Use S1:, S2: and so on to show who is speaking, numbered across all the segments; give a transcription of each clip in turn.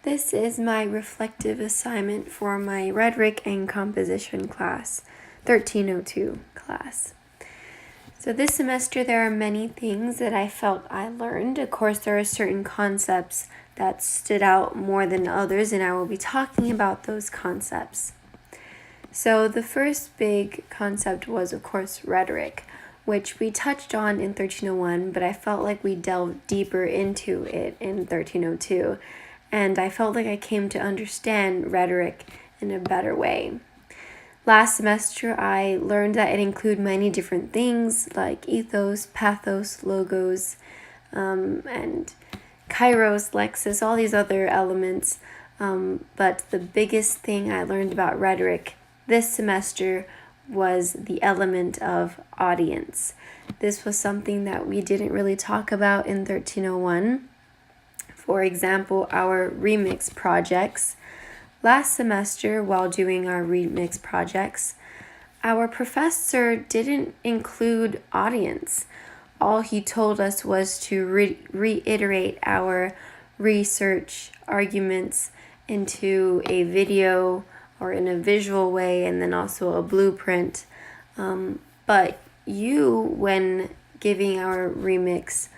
S1: This is my reflective assignment for my rhetoric and composition class, 1302 class. So this semester there are many things that I felt I learned. Of course, there are certain concepts that stood out more than others, and I will be talking about those concepts. So the first big concept was, of course, rhetoric, which we touched on in 1301, but I felt like we delved deeper into it in 1302, and I felt like I came to understand rhetoric in a better way. Last semester, I learned that it includes many different things like ethos, pathos, logos, and kairos, lexis, all these other elements. But the biggest thing I learned about rhetoric this semester was the element of audience. This was something that we didn't really talk about in 1301. For example, our remix projects. Last semester, while doing our remix projects, our professor didn't include audience. All he told us was to reiterate our research arguments into a video or in a visual way, and then also a blueprint. But you, when giving our remix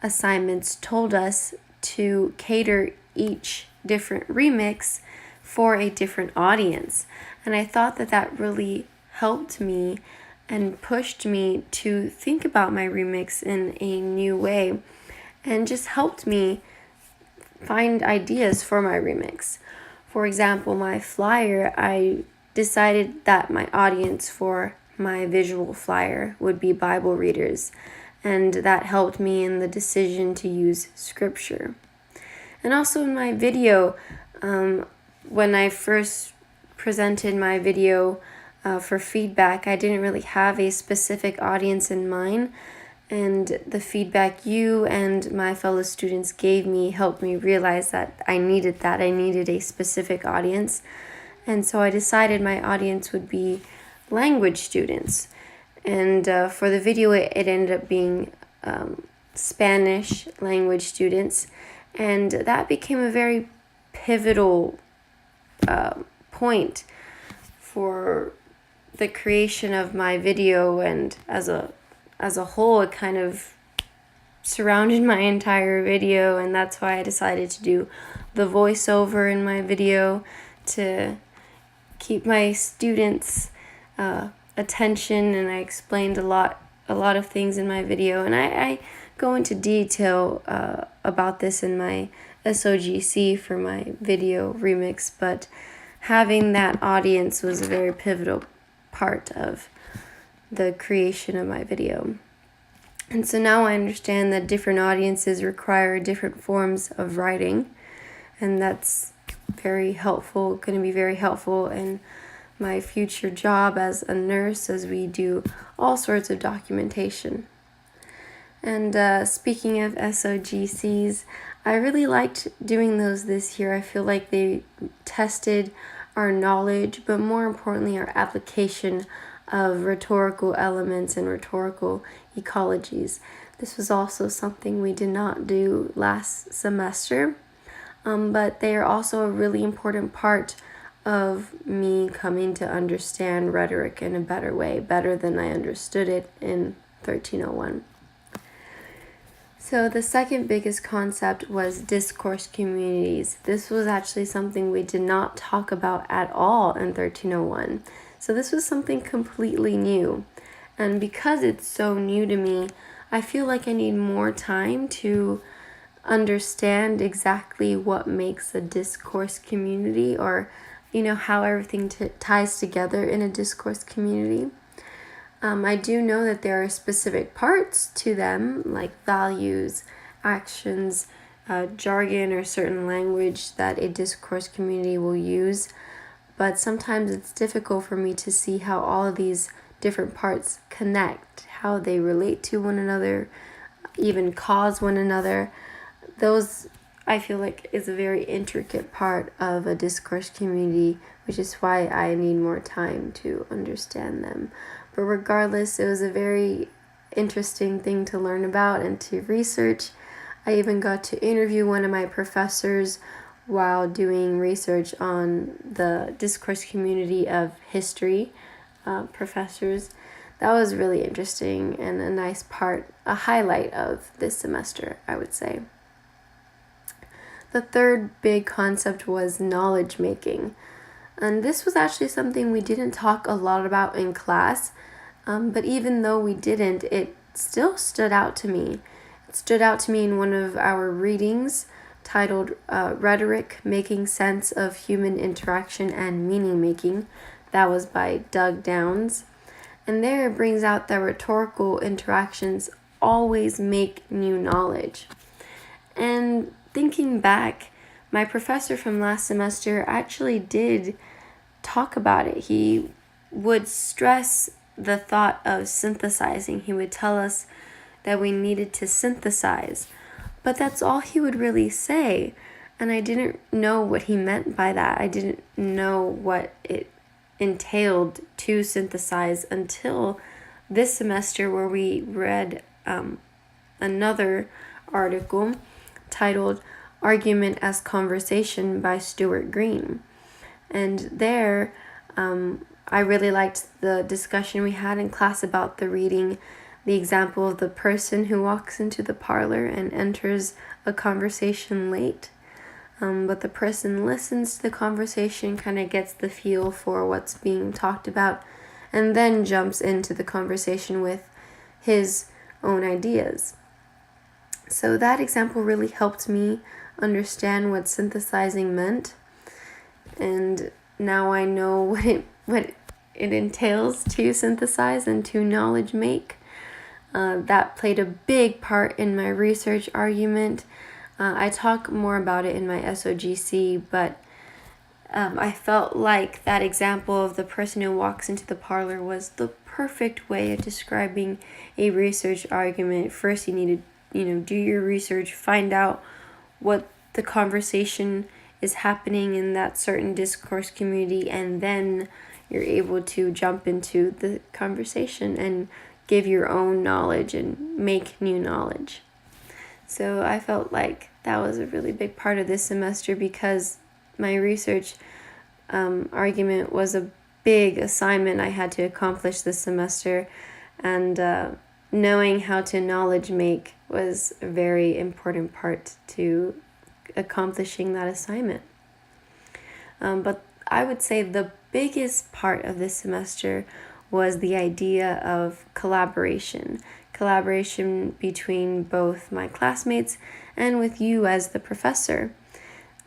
S1: assignments, told us to cater each different remix for a different audience. And I thought that really helped me and pushed me to think about my remix in a new way and just helped me find ideas for my remix. For example, my flyer, I decided that my audience for my visual flyer would be Bible readers, and that helped me in the decision to use scripture. And also in my video, when I first presented my video for feedback, I didn't really have a specific audience in mind, and the feedback you and my fellow students gave me helped me realize that. I needed a specific audience, and so I decided my audience would be language students. And for the video, it ended up being Spanish language students, and that became a very pivotal point for the creation of my video, and as a whole, it kind of surrounded my entire video, and that's why I decided to do the voiceover in my video to keep my students' attention, and I explained a lot of things in my video, and I go into detail about this in my SOGC for my video remix, but having that audience was a very pivotal part of the creation of my video. And so now I understand that different audiences require different forms of writing, and that's very helpful, going to be very helpful in my future job as a nurse, as we do all sorts of documentation. And speaking of SOGCs, I really liked doing those this year. I feel like they tested our knowledge, but more importantly, our application of rhetorical elements and rhetorical ecologies. This was also something we did not do last semester, but they are also a really important part of me coming to understand rhetoric in a better way, better than I understood it in 1301. So the second biggest concept was discourse communities. This was actually something we did not talk about at all in 1301. So this was something completely new. And because it's so new to me, I feel like I need more time to understand exactly what makes a discourse community, or how everything ties together in a discourse community. I do know that there are specific parts to them, like values, actions, jargon, or certain language that a discourse community will use. But sometimes it's difficult for me to see how all of these different parts connect, how they relate to one another, even cause one another. Those, I feel like, is a very intricate part of a discourse community, which is why I need more time to understand them. But regardless, it was a very interesting thing to learn about and to research. I even got to interview one of my professors while doing research on the discourse community of history professors. That was really interesting and a nice part, a highlight of this semester, I would say. The third big concept was knowledge making. And this was actually something we didn't talk a lot about in class, but even though we didn't, it still stood out to me. It stood out to me in one of our readings titled Rhetoric, Making Sense of Human Interaction and Meaning Making. That was by Doug Downs. And there it brings out that rhetorical interactions always make new knowledge. And thinking back, my professor from last semester actually did talk about it. He would stress the thought of synthesizing. He would tell us that we needed to synthesize. But that's all he would really say. And I didn't know what he meant by that. I didn't know what it entailed to synthesize until this semester, where we read another article titled Argument as Conversation by Stuart Green. And there I really liked the discussion we had in class about the reading, the example of the person who walks into the parlor and enters a conversation late. But the person listens to the conversation, kind of gets the feel for what's being talked about, and then jumps into the conversation with his own ideas. So that example really helped me understand what synthesizing meant, and now I know what it entails to synthesize and to knowledge make. That played a big part in my research argument. I talk more about it in my SOGC, but I felt like that example of the person who walks into the parlor was the perfect way of describing a research argument. First, you need to, do your research, find out what the conversation is happening in that certain discourse community, and then you're able to jump into the conversation and give your own knowledge and make new knowledge. So I felt like that was a really big part of this semester, because my research argument was a big assignment I had to accomplish this semester, and knowing how to knowledge make was a very important part to accomplishing that assignment. But I would say the biggest part of this semester was the idea of collaboration between both my classmates and with you as the professor.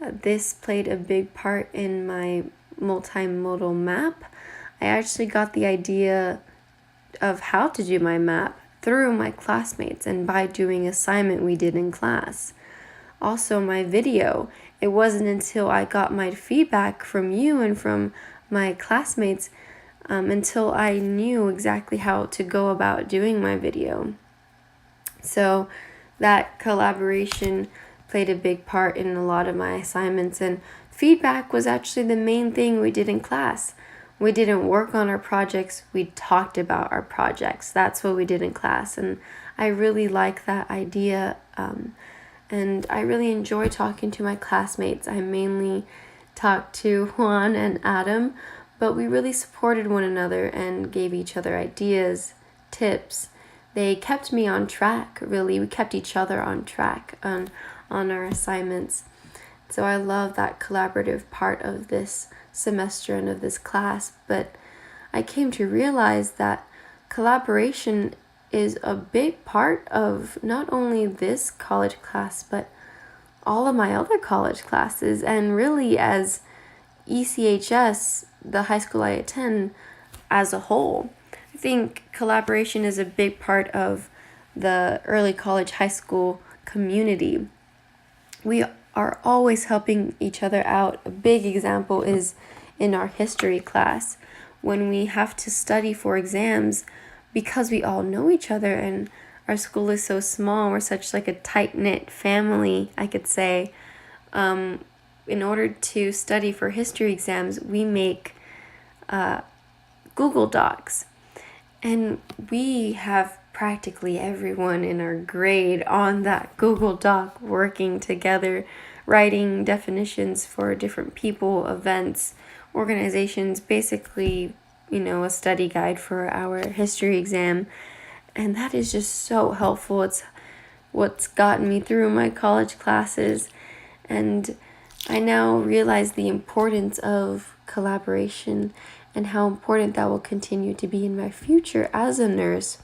S1: This played a big part in my multimodal map. I actually got the idea of how to do my map through my classmates and by doing assignment we did in class. Also, my video, it wasn't until I got my feedback from you and from my classmates until I knew exactly how to go about doing my video. So that collaboration played a big part in a lot of my assignments, and feedback was actually the main thing we did in class. We didn't work on our projects, we talked about our projects. That's what we did in class, and I really like that idea, and I really enjoy talking to my classmates. I mainly talked to Juan and Adam, but we really supported one another and gave each other ideas, tips. They kept me on track, really. We kept each other on track on our assignments. So I love that collaborative part of this semester and of this class. But I came to realize that collaboration is a big part of not only this college class, but all of my other college classes, and really as ECHS, the high school I attend, as a whole. I think collaboration is a big part of the early college high school community. We are always helping each other out. A big example is in our history class, when we have to study for exams, because we all know each other and our school is so small. We're such like a tight-knit family, I could say. In order to study for history exams, we make Google Docs. And we have practically everyone in our grade on that Google Doc working together, writing definitions for different people, events, organizations, basically, a study guide for our history exam. And that is just so helpful. It's what's gotten me through my college classes. And I now realize the importance of collaboration and how important that will continue to be in my future as a nurse.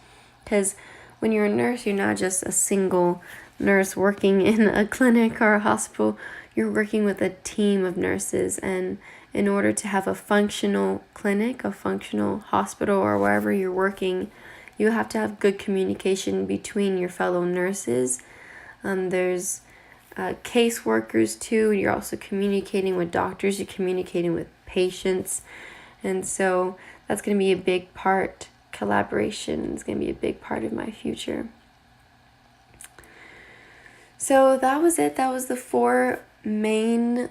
S1: Because when you're a nurse, you're not just a single nurse working in a clinic or a hospital. You're working with a team of nurses, and in order to have a functional clinic, a functional hospital, or wherever you're working, you have to have good communication between your fellow nurses. There's caseworkers too. You're also communicating with doctors. You're communicating with patients. And so that's going to be a big part. Collaboration is going to be a big part of my future. So that was it. That was the 4 main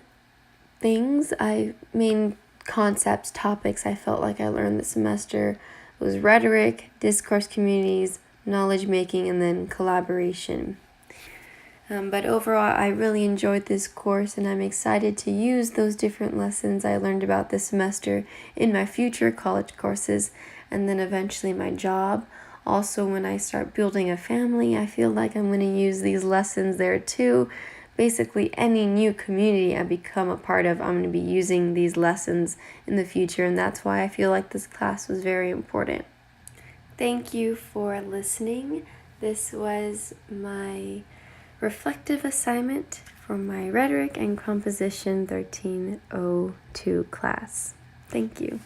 S1: concepts, topics I felt like I learned this semester. It was rhetoric, discourse communities, knowledge making, and then collaboration. But overall, I really enjoyed this course, and I'm excited to use those different lessons I learned about this semester in my future college courses, and then eventually my job. Also, when I start building a family, I feel like I'm going to use these lessons there too. Basically, any new community I become a part of, I'm going to be using these lessons in the future, and that's why I feel like this class was very important. Thank you for listening. This was my reflective assignment for my Rhetoric and Composition 1302 class. Thank you.